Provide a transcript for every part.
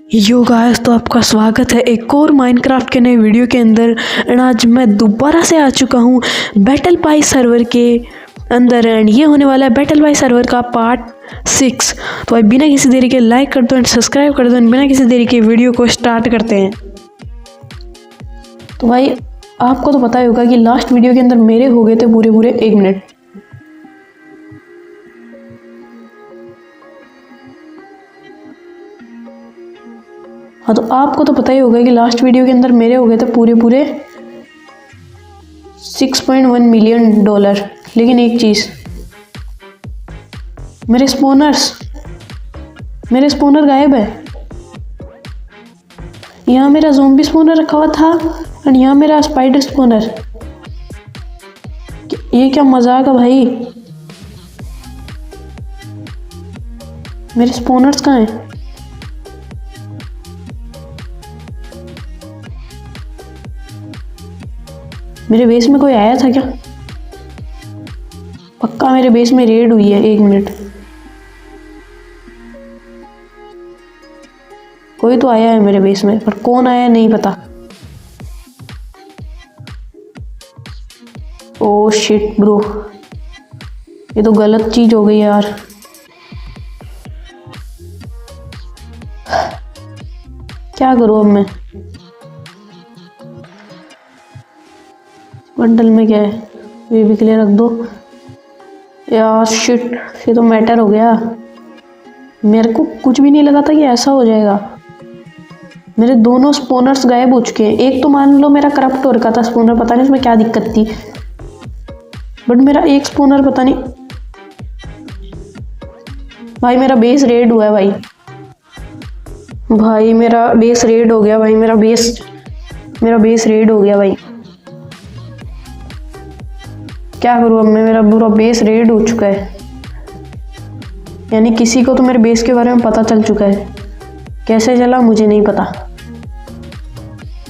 Yo guys, तो आपका स्वागत है एक और माइनक्राफ्ट के नए वीडियो के अंदर। एंड आज मैं दोबारा से आ चुका हूँ बैटल पाई सर्वर के अंदर। एंड ये होने वाला है बैटल पाई सर्वर का पार्ट 6। तो भाई बिना किसी देरी के लाइक कर दो एंड सब्सक्राइब कर दो एंड बिना किसी देरी के वीडियो को स्टार्ट करते हैं। तो भाई आपको तो पता ही होगा कि लास्ट वीडियो के अंदर मेरे हो गए थे पूरे 1 मिनट। हाँ, तो आपको तो पता ही होगा कि लास्ट वीडियो के अंदर मेरे हो गए थे पूरे 6.1 मिलियन डॉलर। लेकिन एक चीज़, मेरे स्पॉनर गायब है। यहाँ मेरा ज़ॉम्बी स्पॉनर रखा हुआ था और यहाँ मेरा स्पाइडर स्पॉनर। ये क्या मजाक है भाई। मेरे स्पॉनर्स कहाँ हैं? मेरे बेस में कोई आया था क्या? पक्का मेरे बेस में रेड हुई है। 1 मिनट, कोई तो आया है मेरे बेस में, पर कौन आया है नहीं पता। ओ शिट ब्रो, ये तो गलत चीज हो गई यार। क्या करूँ अब मैं? बंडल में क्या है? ये भी क्लियर रख दो यार। शिट, ये तो मैटर हो गया। मेरे को कुछ भी नहीं लगा था कि ऐसा हो जाएगा। मेरे दोनों स्पॉनर्स गायब हो चुके हैं। एक तो मान लो मेरा करप्ट हो रखा था स्पॉनर, पता नहीं उसमें क्या दिक्कत थी, बट मेरा एक स्पॉनर पता नहीं। भाई मेरा बेस रेड हुआ है भाई मेरा बेस रेड हो गया भाई। मेरा बेस रेड हो गया भाई। क्या करूँ अब मैं? मेरा पूरा बेस रेड हो चुका है। यानी किसी को तो मेरे बेस के बारे में पता चल चुका है। कैसे चला मुझे नहीं पता।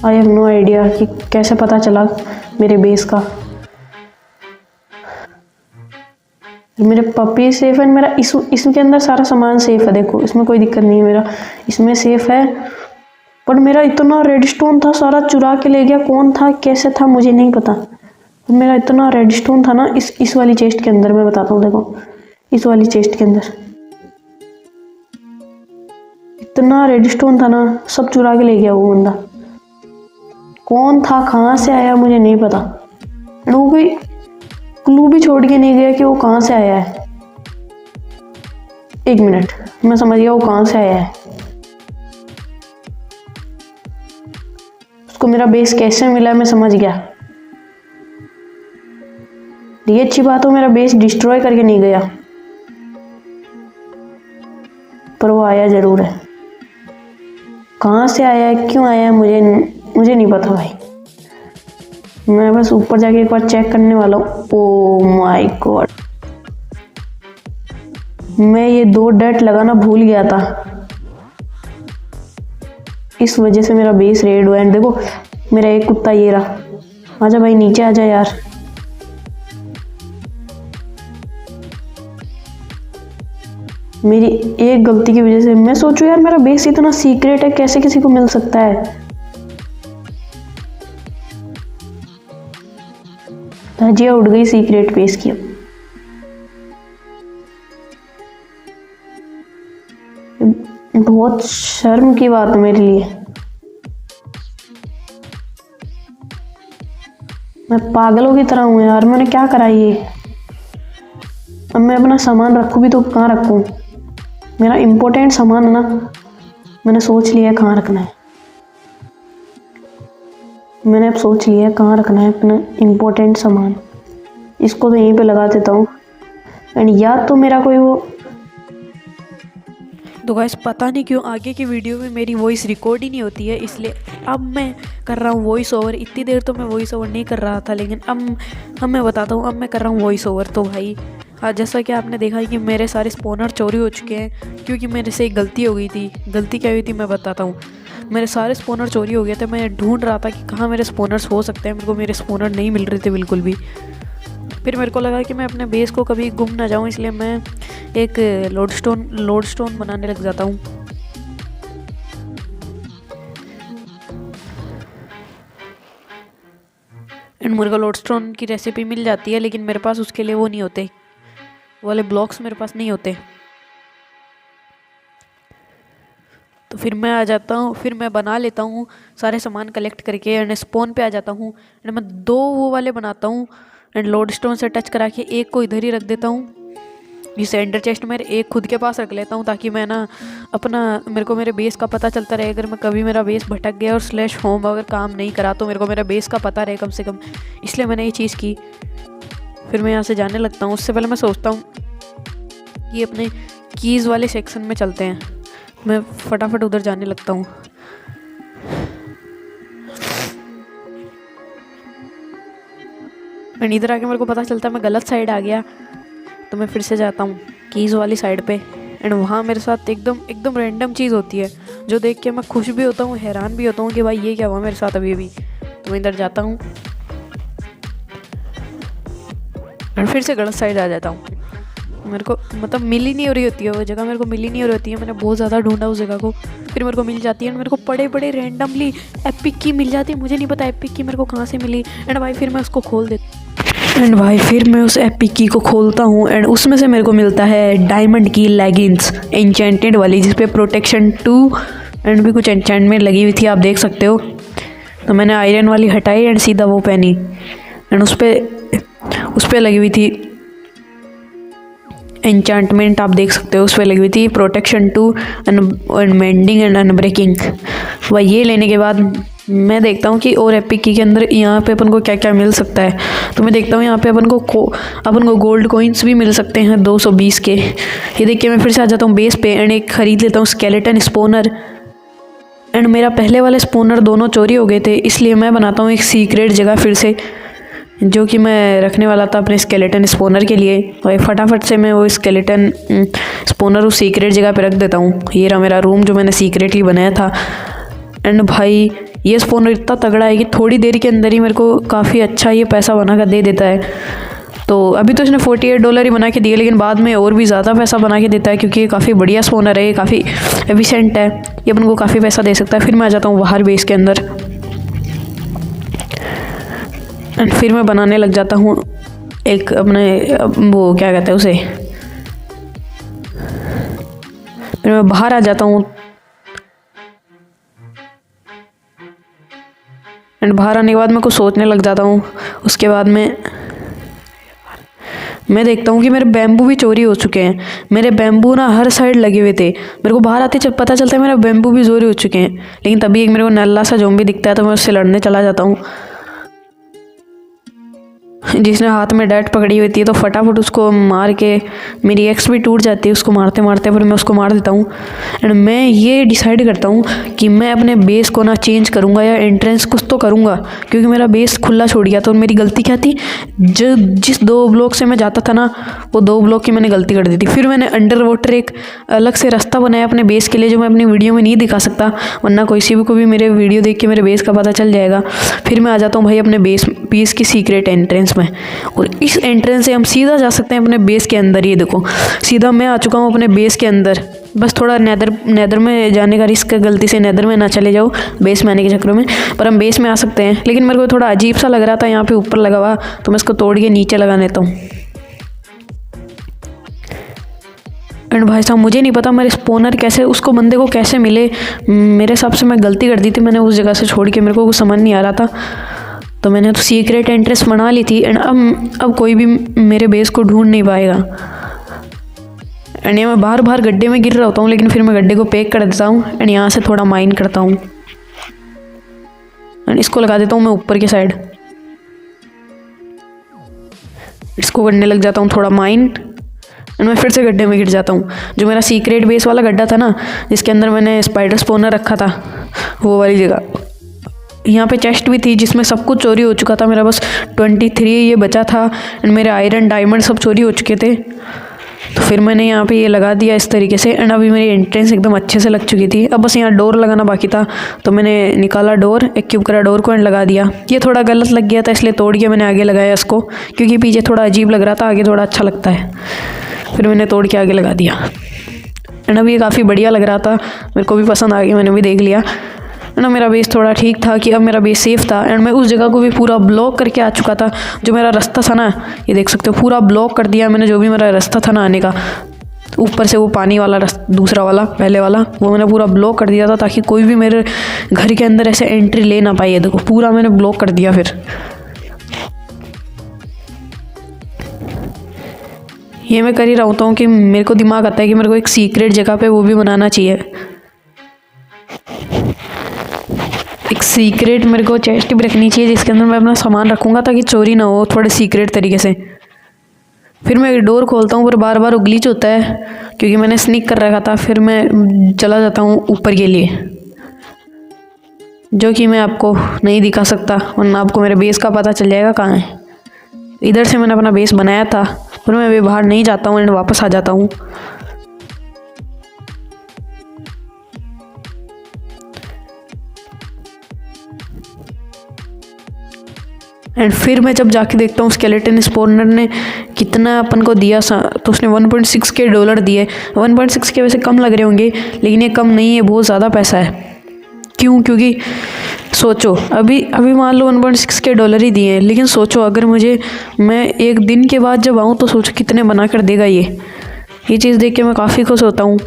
आई हैव नो आइडिया कि कैसे पता चला मेरे बेस का। मेरे पपी सेफ है। मेरा इसके अंदर सारा सामान सेफ है। देखो इसमें कोई दिक्कत नहीं है, मेरा इसमें सेफ है। पर मेरा इतना रेडस्टोन था, सारा चुरा के ले गया। कौन था, कैसे था, मुझे नहीं पता। मेरा इतना रेडस्टोन था ना इस वाली चेस्ट के अंदर। मैं बताता हूँ, देखो इस वाली चेस्ट के अंदर इतना रेडस्टोन था ना, सब चुरा के ले गया वो बंदा। कौन था, कहाँ से आया, मुझे नहीं पता। वो कोई क्लू भी छोड़ के नहीं गया कि वो कहाँ से आया है। 1 मिनट, मैं समझ गया वो कहाँ से आया है। उसको मेरा बेस कैसे मिला मैं समझ गया। ये अच्छी बात हो, मेरा बेस डिस्ट्रॉय करके नहीं गया, पर वो आया जरूर है। कहाँ से आया है, क्यों आया है, मुझे नहीं पता भाई। मैं बस ऊपर जाके एक बार चेक करने वाला हूँ। ओ माय गॉड, मैं ये 2 डट लगाना भूल गया था। इस वजह से मेरा बेस रेड हुआ। एंड देखो मेरा एक कुत्ता ये रहा। आजा भाई नीचे आजा यार। मेरी एक गलती की वजह से मैं सोचूं यार, मेरा बेस इतना सीक्रेट है, कैसे किसी को मिल सकता है। धजिया उड़ गई सीक्रेट बेस की। बहुत शर्म की बात है मेरे लिए। मैं पागलों की तरह हूँ यार। मैंने क्या करा ये? अब मैं अपना सामान रखूँ भी तो कहाँ रखूँ? मेरा इम्पोर्टेंट सामान है ना, मैंने सोच लिया है कहाँ रखना है। मैंने अब सोच लिया है कहाँ रखना है अपना इम्पोर्टेंट सामान। इसको तो यहीं पे लगा देता हूँ। एंड या तो मेरा कोई वो, तो गाइस पता नहीं क्यों आगे की वीडियो में मेरी वॉइस रिकॉर्ड ही नहीं होती है, इसलिए अब मैं कर रहा हूँ वॉइस ओवर। इतनी देर तो मैं वॉइस ओवर नहीं कर रहा था, लेकिन अब मैं बताता हूँ, अब मैं कर रहा हूँ वॉइस ओवर। तो भाई जैसा कि आपने देखा कि मेरे सारे स्पॉनर चोरी हो चुके हैं, क्योंकि मेरे से एक गलती हो गई थी। गलती क्या हुई थी मैं बताता हूँ। मेरे सारे स्पॉनर चोरी हो गए थे। मैं ढूंढ रहा था कि कहाँ मेरे स्पॉनर्स हो सकते हैं। मेरे को मेरे स्पॉनर नहीं मिल रहे थे बिल्कुल भी। फिर मेरे को लगा कि मैं अपने बेस को कभी गुम ना जाऊँ, इसलिए मैं एक लोडस्टोन बनाने लग जाता हूँ। एंड मेरे को लोडस्टोन की रेसिपी मिल जाती है, लेकिन मेरे पास उसके लिए वो नहीं होते, वो वाले ब्लॉक्स मेरे पास नहीं होते। तो फिर मैं आ जाता हूँ, फिर मैं बना लेता हूँ सारे सामान कलेक्ट करके एंड स्पॉन पे आ जाता हूँ एंड मैं 2 वो वाले बनाता हूँ एंड लोडस्टोन से टच करा के एक को इधर ही रख देता हूँ जिसे एंडर चेस्ट में, एक खुद के पास रख लेता हूँ ताकि मैं ना अपना मेरे को मेरे बेस का पता चलता रहे। अगर मैं कभी मेरा बेस भटक गया और स्लैश होम अगर काम नहीं करा तो मेरे को मेरा बेस का पता रहे कम से कम, इसलिए मैंने ये चीज़ की। फिर मैं यहाँ से जाने लगता हूँ। उससे पहले मैं सोचता हूँ कि अपने कीज़ वाले सेक्शन में चलते हैं। मैं फटाफट उधर जाने लगता हूँ। एंड इधर आके मेरे को पता चलता है मैं गलत साइड आ गया, तो मैं फिर से जाता हूँ कीज़ वाली साइड पे एंड वहाँ मेरे साथ एकदम रैंडम चीज़ होती है जो देख के मैं खुश भी होता हूँ, हैरान भी होता हूँ कि भाई ये क्या हुआ मेरे साथ अभी। तो मैं इधर जाता हूँ एंड फिर से गलत साइड आ जाता हूँ। मेरे को मतलब मिल ही नहीं हो रही होती है वो जगह, मेरे को मिल ही नहीं हो रही होती है। मैंने बहुत ज़्यादा ढूंढा उस जगह को, फिर मेरे को मिल जाती है एंड मेरे को बड़े रैंडमली एपिक की मिल जाती है। मुझे नहीं पता एपिक की मेरे को कहाँ से मिली एंड भाई फिर मैं उसको खोल देता एंड भाई फिर मैं उस एपिक की को खोलता हूँ एंड उसमें से मेरे को मिलता है डायमंड की लेगिंग्स एन्चेंटेड वाली, जिसपे प्रोटेक्शन 2 एंड भी कुछ एन्चेंटमेंट लगी हुई थी, आप देख सकते हो। तो मैंने आयरन वाली हटाई एंड सीधा वो पहनी एंड उस पर लगी हुई थी एन्चेंटमेंट, आप देख सकते हो उस पर लगी हुई थी protection 2 and mending and unbreaking. वह ये लेने के बाद मैं देखता हूँ कि और एपिक की के अंदर यहाँ पे अपन को क्या क्या मिल सकता है। तो मैं देखता हूँ यहाँ पे अपन को गोल्ड कॉइन्स भी मिल सकते हैं 220 के। ये देख के मैं फिर से आ जाता हूँ बेस पे एंड एक ख़रीद लेता हूँ स्केलेटन स्पोनर एंड मेरा पहले वाले स्पोनर दोनों चोरी हो गए थे, इसलिए मैं बनाता हूँ एक सीक्रेट जगह फिर से जो कि मैं रखने वाला था अपने स्केलेटन स्पोनर के लिए। और फटाफट से मैं वो स्केलेटन स्पोनर उस सीक्रेट जगह पे रख देता हूँ। ये रहा मेरा रूम जो मैंने सीक्रेटली बनाया था एंड भाई ये स्पोनर इतना तगड़ा है कि थोड़ी देर के अंदर ही मेरे को काफ़ी अच्छा ये पैसा बना कर दे देता है। तो अभी तो इसने $48 ही बना के दिए, लेकिन बाद में और भी ज़्यादा पैसा बना के देता है क्योंकि ये काफ़ी बढ़िया स्पोनर है, ये काफ़ी एफिशिएंट है, ये अपन को काफ़ी पैसा दे सकता है। फिर मैं आ जाता हूँ बाहर बेस के अंदर एंड फिर मैं बनाने लग जाता हूँ एक अपने वो क्या कहते हैं उसे, फिर मैं बाहर आ जाता हूँ एंड बाहर आने के बाद मैं कुछ सोचने लग जाता हूँ। उसके बाद मैं देखता हूँ कि मेरे बैम्बू भी चोरी हो चुके हैं। मेरे बैम्बू ना हर साइड लगे हुए थे, मेरे को बाहर आते जब पता चलता है मेरे बैम्बू भी चोरी हो चुके हैं। लेकिन तभी एक मेरे को नल्ला सा ज़ॉम्बी दिखता है तो मैं उससे लड़ने चला जाता हूँ, जिसने हाथ में डैट पकड़ी हुई थी। तो फटाफट उसको मार के मेरी एक्स भी टूट जाती है उसको मारते मारते, पर मैं उसको मार देता हूँ एंड मैं ये डिसाइड करता हूँ कि मैं अपने बेस को ना चेंज करूँगा या एंट्रेंस कुछ तो करूँगा, क्योंकि मेरा बेस खुला छोड़ गया। तो मेरी गलती क्या थी, जिस 2 ब्लॉक से मैं जाता था ना वो 2 ब्लॉक की मैंने गलती कर दी थी। फिर मैंने अंडर वाटर एक अलग से रास्ता बनाया अपने बेस के लिए जो मैं अपनी वीडियो में नहीं दिखा सकता, वरना किसी भी को भी मेरे वीडियो देख के मेरे बेस का पता चल जाएगा। फिर मैं आ जाता हूँ भाई अपने बेस की सीक्रेट एंट्रेंस में और इस एंट्रेंस से हम सीधा जा सकते हैं अपने बेस के अंदर। ये देखो सीधा मैं आ चुका हूँ अपने बेस के अंदर। बस थोड़ा नेदर में जाने का रिस्क है, गलती से नेदर में ना चले जाओ बेस में आने के चक्कर में, पर हम बेस में आ सकते हैं। लेकिन मेरे को थोड़ा अजीब सा लग रहा था यहाँ पे ऊपर लगा हुआ, तो मैं इसको तोड़ के नीचे लगा लेता हूँ। एंड भाई साहब मुझे नहीं पता मेरे स्पोनर कैसे उसको बंदे को कैसे मिले, मेरे हिसाब से मैं गलती कर दी थी, मैंने उस जगह से छोड़ के, मेरे को कुछ समझ नहीं आ रहा था। तो मैंने तो सीक्रेट एंट्रेंस बना ली थी एंड अब कोई भी मेरे बेस को ढूंढ नहीं पाएगा। एंड ये मैं बार गड्ढे में गिर रहा होता हूँ, लेकिन फिर मैं गड्ढे को पैक कर देता हूँ एंड यहाँ से थोड़ा माइन करता हूँ एंड इसको लगा देता हूँ मैं ऊपर की साइड। इसको करने लग जाता हूँ थोड़ा माइन एंड मैं फिर से गड्ढे में गिर जाता हूँ। जो मेरा सीक्रेट बेस वाला गड्ढा था ना जिसके अंदर मैंने स्पाइडर स्पोनर रखा था, वो वाली जगह। यहाँ पे चेस्ट भी थी जिसमें सब कुछ चोरी हो चुका था, मेरा बस 23 ये बचा था एंड मेरे आयरन डायमंड सब चोरी हो चुके थे। तो फिर मैंने यहाँ पे ये लगा दिया इस तरीके से एंड अभी मेरी एंट्रेंस एकदम अच्छे से लग चुकी थी। अब बस यहाँ डोर लगाना बाकी था, तो मैंने निकाला डोर, एक क्यूब करा डोर को एंड लगा दिया। ये थोड़ा गलत लग गया था इसलिए तोड़ के मैंने आगे लगाया इसको, क्योंकि पीछे थोड़ा अजीब लग रहा था, आगे थोड़ा अच्छा लगता है। फिर मैंने तोड़ के आगे लगा दिया एंड अभी ये काफ़ी बढ़िया लग रहा था, मेरे को भी पसंद आ गया, मैंने भी देख लिया। ना मेरा बेस थोड़ा ठीक था कि अब मेरा बेस सेफ़ था। एंड मैं उस जगह को भी पूरा ब्लॉक करके आ चुका था। जो मेरा रास्ता था ना, ये देख सकते हो, पूरा ब्लॉक कर दिया मैंने। जो भी मेरा रास्ता था ना आने का, ऊपर से वो पानी वाला दूसरा वाला, पहले वाला, वो मैंने पूरा ब्लॉक कर दिया था ताकि कोई भी मेरे घर के अंदर ऐसे एंट्री ले ना पाए। देखो पूरा मैंने ब्लॉक कर दिया। फिर ये मैं कर ही रहा होता हूँ कि मेरे को दिमाग आता है कि मेरे को एक सीक्रेट जगह पे वो भी बनाना चाहिए। एक सीक्रेट मेरे को चेस्ट भी रखनी चाहिए जिसके अंदर मैं अपना सामान रखूँगा ताकि चोरी ना हो थोड़े सीक्रेट तरीके से। फिर मैं डोर खोलता हूँ पर बार बार ग्लिच होता है क्योंकि मैंने स्नीक कर रखा था। फिर मैं चला जाता हूँ ऊपर के लिए, जो कि मैं आपको नहीं दिखा सकता वरना आपको मेरे बेस का पता चल जाएगा कहाँ है। इधर से मैंने अपना बेस बनाया था पर मैं अभी बाहर नहीं जाता हूँ एंड वापस आ जाता हूँ। एंड फिर मैं जब जाके देखता हूँ स्केलेटन स्पॉनर ने कितना अपन को दिया, तो उसने 1.6 के डॉलर दिए। 1.6 के वैसे कम लग रहे होंगे लेकिन ये कम नहीं है, बहुत ज़्यादा पैसा है। क्यों? क्योंकि सोचो अभी मान लो 1.6 के डॉलर ही दिए हैं, लेकिन सोचो अगर मैं एक दिन के बाद जब आऊँ तो सोचो कितने बना कर देगा ये चीज़ देख के मैं काफ़ी खुश होता हूँ।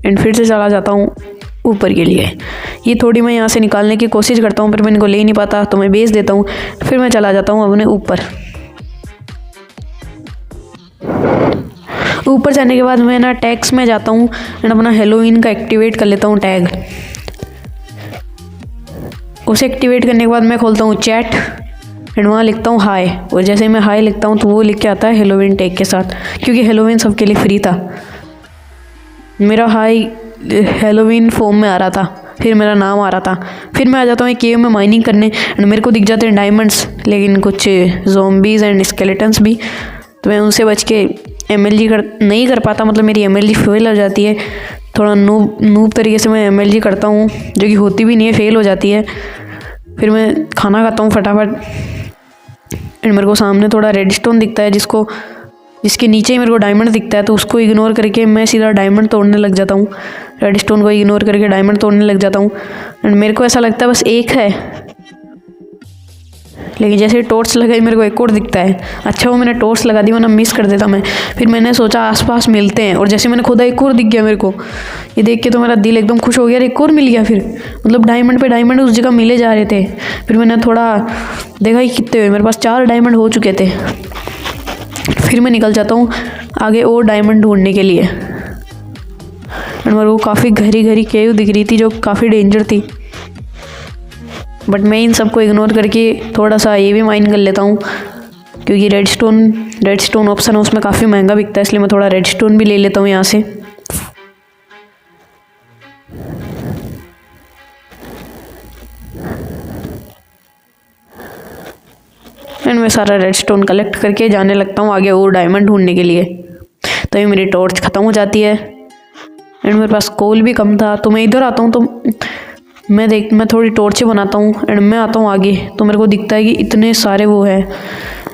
एंड फिर से चला जाता हूँ ऊपर के लिए। ये थोड़ी मैं यहाँ से निकालने की कोशिश करता हूँ पर मैं इनको ले नहीं पाता तो मैं बेच देता हूँ। फिर मैं चला जाता हूँ अपने ऊपर जाने के बाद मैं ना टैग्स में जाता हूँ एंड अपना हेलोवीन का एक्टिवेट कर लेता हूँ टैग। उसे एक्टिवेट करने के बाद मैं खोलता हूँ चैट एंड वहाँ लिखता हूँ हाय। और जैसे ही मैं हाय लिखता हूँ तो वो लिख के आता है हेलोवीन टैग के साथ, क्योंकि हेलोवीन सबके लिए फ्री था। मेरा हाय हेलोवीन फॉर्म में आ रहा था, फिर मेरा नाम आ रहा था। फिर मैं आ जाता हूँ एक केव में माइनिंग करने एंड मेरे को दिख जाते हैं डायमंड्स, लेकिन कुछ ज़ॉम्बीज़ एंड स्केलेटन्स भी। तो मैं उनसे बच के MLG नहीं कर पाता, मतलब मेरी MLG फेल हो जाती है। थोड़ा नूब तरीके से मैं MLG करता हूँ जो कि होती भी नहीं है, फेल हो जाती है। फिर मैं खाना खाता हूँ फटाफट एंड मेरे को सामने थोड़ा रेडस्टोन दिखता है जिसके नीचे ही मेरे को डायमंड दिखता है, तो उसको इग्नोर करके मैं सीधा डायमंड तोड़ने लग जाता हूँ। रेडस्टोन को इग्नोर करके डायमंड तोड़ने लग जाता हूँ एंड मेरे को ऐसा लगता है बस एक है, लेकिन जैसे टॉर्च लगाई मेरे को एक और दिखता है। अच्छा वो मैंने टॉर्च लगा दी वरना मिस कर देता मैं। फिर मैंने सोचा आसपास मिलते हैं और जैसे मैंने खोदा एक और दिख गया मेरे को। ये देख के तो मेरा दिल एकदम खुश हो गया, एक और मिल गया। फिर मतलब डायमंड पे डायमंड उस जगह मिले जा रहे थे। फिर मैंने थोड़ा देखा कि कितने हुए, मेरे पास 4 डायमंड हो चुके थे। फिर मैं निकल जाता हूँ आगे और डायमंड ढूंढने के लिए। और मेरे को काफ़ी गहरी केव दिख रही थी जो काफ़ी डेंजर थी, बट मैं इन सबको इग्नोर करके थोड़ा सा ये भी माइन कर लेता हूँ क्योंकि रेडस्टोन ऑप्शन है उसमें काफ़ी महंगा बिकता है, इसलिए मैं थोड़ा रेडस्टोन भी ले लेता हूँ यहाँ से। एंड मैं सारा रेडस्टोन कलेक्ट करके जाने लगता हूँ आगे और डायमंड ढूंढने के लिए। तो ये मेरी टॉर्च ख़त्म हो जाती है एंड मेरे पास कोल भी कम था, तो मैं इधर आता हूँ। तो मैं थोड़ी टॉर्चें बनाता हूँ एंड मैं आता हूँ आगे, तो मेरे को दिखता है कि इतने सारे वो है,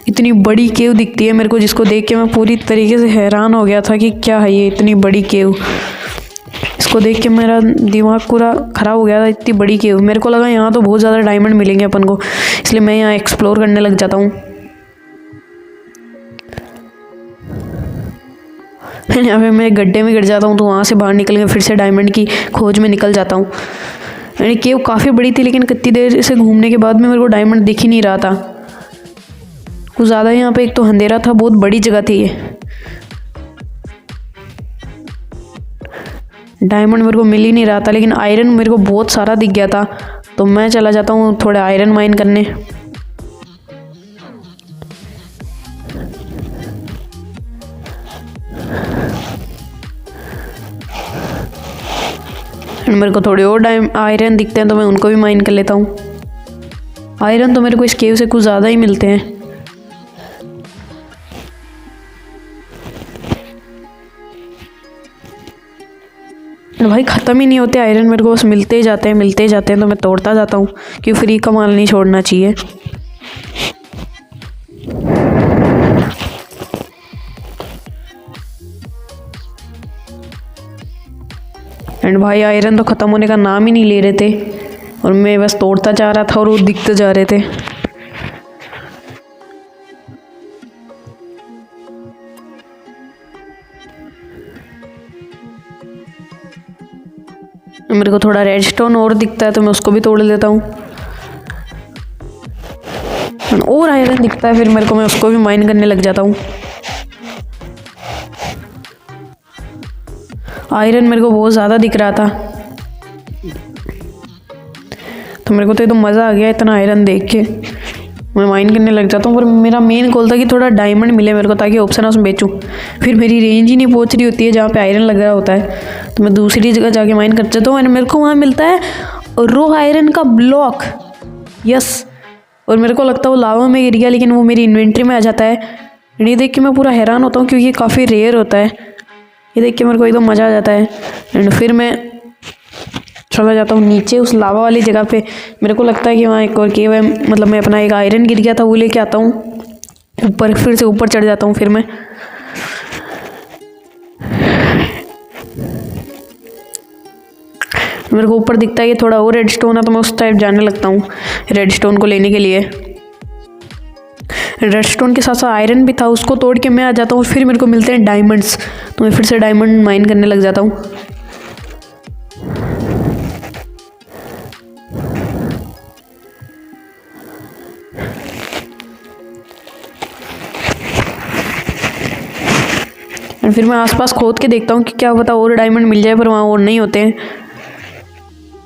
इतनी बड़ी केव दिखती है मेरे को, जिसको देख के मैं पूरी तरीके से हैरान हो गया था कि क्या है ये इतनी बड़ी केव। इसको देख के मेरा दिमाग पूरा ख़राब हो गया था, इतनी बड़ी केव। मेरे को लगा यहाँ तो बहुत ज़्यादा डायमंड मिलेंगे अपन को, इसलिए मैं यहाँ एक्सप्लोर करने लग जाता हूँ। यहाँ पे मैं गड्ढे में गिर जाता हूँ, तो वहाँ से बाहर निकल के फिर से डायमंड की खोज में निकल जाता हूँ। यानी केव काफ़ी बड़ी थी, लेकिन कितनी देर से घूमने के बाद में मेरे को डायमंड दिख ही नहीं रहा था कुछ ज़्यादा। यहाँ पे एक तो अंधेरा था, बहुत बड़ी जगह थी ये। डायमंड मेरे को मिल ही नहीं रहा था, लेकिन आयरन मेरे को बहुत सारा दिख गया था, तो मैं चला जाता हूँ थोड़े आयरन माइन करने। मेरे को थोड़े और आयरन दिखते हैं तो मैं उनको भी माइन कर लेता हूँ। आयरन तो मेरे को इस केव से कुछ ज़्यादा ही मिलते हैं। भाई ख़त्म ही नहीं होते आयरन, मेरे को बस मिलते ही जाते हैं तो मैं तोड़ता जाता हूँ क्योंकि फ्री का माल नहीं छोड़ना चाहिए। एंड भाई आयरन तो ख़त्म होने का नाम ही नहीं ले रहे थे। और मैं बस तोड़ता जा रहा था और वो दिखते जा रहे थे। मेरे को थोड़ा रेडस्टोन और दिखता है तो मैं उसको भी तोड़ लेता हूँ। और आयरन दिखता है फिर मेरे को, मैं उसको भी माइन करने लग जाता हूँ। आयरन मेरे को बहुत ज़्यादा दिख रहा था तो मेरे को तो एकदम मज़ा आ गया इतना आयरन देख के। मैं माइन करने लग जाता हूँ, पर मेरा मेन गोल था कि थोड़ा डायमंड मिले मेरे को, ताकि ऑप्शन हाउस में बेचूँ। फिर मेरी रेंज ही नहीं पहुँच रही होती है जहाँ पे आयरन लग रहा होता है, तो मैं दूसरी जगह जाके माइन कर जाता हूँ। और मेरे को वहाँ मिलता है रो आयरन का ब्लॉक, यस। और मेरे को लगता है वो लावा में गिर गया, लेकिन वो मेरी इन्वेंट्री में आ जाता है। ये देख के मैं पूरा हैरान होता हूँ क्योंकि ये काफ़ी रेयर होता है। ये देख के मेरे को एकदम मज़ा आ जाता है। एंड फिर मैं चला जाता हूँ नीचे उस लावा वाली जगह पे। मेरे को लगता है कि वहाँ एक और केव है, मतलब मैं अपना एक आयरन गिर गया था वो लेके आता हूँ ऊपर, फिर से ऊपर चढ़ जाता हूँ। फिर मैं मेरे को ऊपर दिखता है कि थोड़ा और रेडस्टोन है, तो मैं उस टाइप जाने लगता हूँ रेडस्टोन को लेने के लिए। रेडस्टोन के साथ साथ आयरन भी था, उसको तोड़ के मैं आ जाता हूँ। फिर मेरे को मिलते हैं डायमंड्स, तो मैं फिर से डायमंड माइन करने लग जाता हूँ। और फिर मैं आसपास खोद के देखता हूँ कि क्या पता और डायमंड मिल जाए, पर वहाँ और नहीं होते हैं।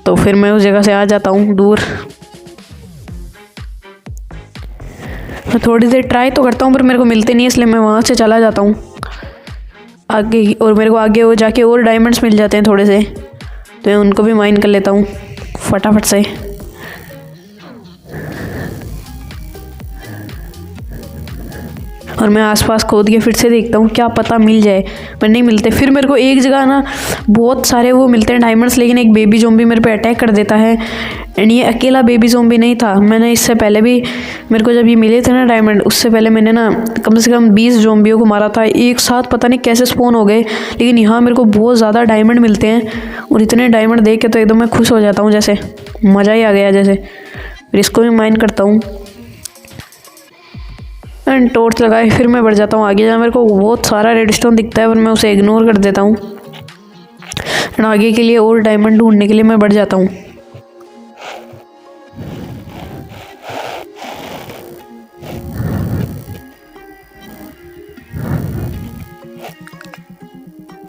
तो फिर मैं उस जगह से आ जाता हूँ दूर। मैं थोड़ी देर ट्राई तो करता हूँ पर मेरे को मिलते नहीं, इसलिए मैं वहाँ से चला जाता हूँ आगे। और मेरे को आगे वो जाके और डायमंड्स मिल जाते हैं थोड़े से, तो मैं उनको भी माइन कर लेता हूँ फटाफट से। और मैं आसपास खोद के फिर से देखता हूँ क्या पता मिल जाए, पर नहीं मिलते। फिर मेरे को एक जगह ना बहुत सारे वो मिलते हैं डायमंड्स, लेकिन एक बेबी ज़ॉम्बी मेरे पे अटैक कर देता है। एंड ये अकेला बेबी ज़ॉम्बी नहीं था, मैंने इससे पहले भी, मेरे को जब ये मिले थे ना डायमंड, उससे पहले मैंने ना कम से कम 20 ज़ॉम्बियों को मारा था एक साथ। पता नहीं कैसे स्पॉन हो गए, लेकिन यहाँ मेरे को बहुत ज़्यादा डायमंड मिलते हैं। और इतने डायमंड देख के तो एकदम मैं खुश हो जाता हूँ, जैसे मज़ा ही आ गया जैसे। फिर इसको भी माइन करता हूँ एंड टॉर्च लगाए, फिर मैं बढ़ जाता हूँ आगे। जहाँ मेरे को बहुत सारा रेडस्टोन दिखता है पर मैं उसे इग्नोर कर देता हूँ। एंड आगे के लिए और डायमंड ढूंढने के लिए मैं बढ़ जाता हूँ।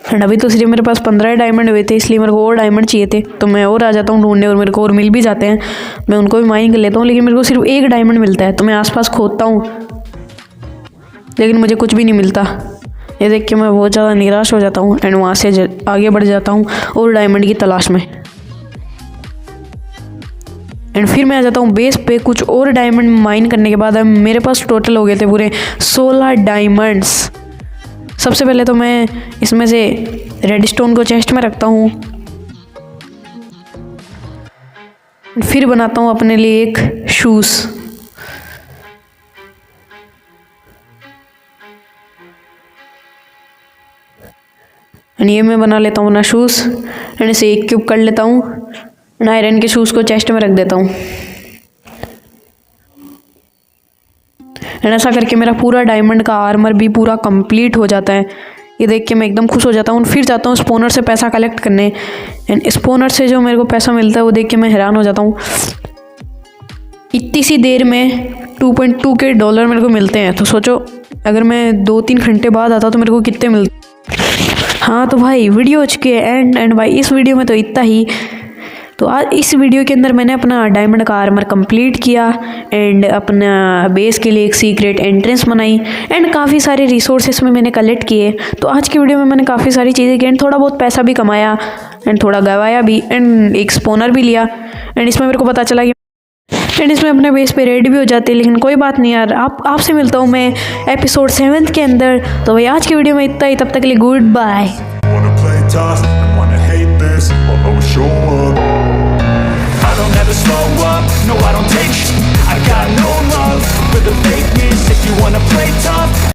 एंड अभी तो सिर्फ मेरे पास 15 डायमंड हुए थे, इसलिए मेरे को और डायमंड चाहिए थे, तो मैं और आ जाता हूँ ढूंढने। और मेरे को और मिल भी जाते हैं, मैं उनको भी माइन कर लेता हूँ। लेकिन मेरे को सिर्फ एक डायमंड मिलता है, तो मैं आसपास खोदता हूँ लेकिन मुझे कुछ भी नहीं मिलता। ये देख के मैं बहुत ज़्यादा निराश हो जाता हूँ। एंड वहाँ से आगे बढ़ जाता हूँ और डायमंड की तलाश में। एंड फिर मैं आ जाता हूँ बेस पे। कुछ और डायमंड माइन करने के बाद मेरे पास टोटल हो गए थे पूरे 16 डायमंड्स। सबसे पहले तो मैं इसमें से रेडस्टोन को चेस्ट में रखता हूँ, फिर बनाता हूँ अपने लिए एक शूज़। एंड ये मैं बना लेता हूँ अपना शूज़। एंड इसे एक क्यूब कर लेता हूँ एंड आयरन के शूज़ को चेस्ट में रख देता हूँ। एंड ऐसा करके मेरा पूरा डायमंड का आर्मर भी पूरा कंप्लीट हो जाता है। ये देख के मैं एकदम खुश हो जाता हूँ। फिर जाता हूँ स्पोनर से पैसा कलेक्ट करने। एंड स्पोनर से जो मेरे को पैसा मिलता है वो देख के मैं हैरान हो जाता हूँ। इतनी सी देर में 2.2 के डॉलर मेरे को मिलते हैं, तो सोचो अगर मैं 2-3 घंटे बाद आता तो मेरे को कितने मिलते। हाँ तो भाई वीडियो हो चुकी है एंड भाई इस वीडियो में तो इतना ही। तो आज इस वीडियो के अंदर मैंने अपना डायमंड का आर्मर कंप्लीट किया एंड अपना बेस के लिए एक सीक्रेट एंट्रेंस बनाई एंड काफ़ी सारे रिसोर्सेस में मैंने कलेक्ट किए। तो आज की वीडियो में मैंने काफ़ी सारी चीज़ें की एंड थोड़ा बहुत पैसा भी कमाया एंड थोड़ा गवाया भी एंड एक स्पोनर भी लिया। एंड इसमें मेरे को पता चला कि एंड इसमें अपने बेस पे रेडी भी हो जाते हैं, लेकिन कोई बात नहीं यार। आपसे मिलता हूँ मैं एपिसोड 7 के अंदर। तो भाई आज की वीडियो में इतना ही, तब तक के लिए गुड बाय।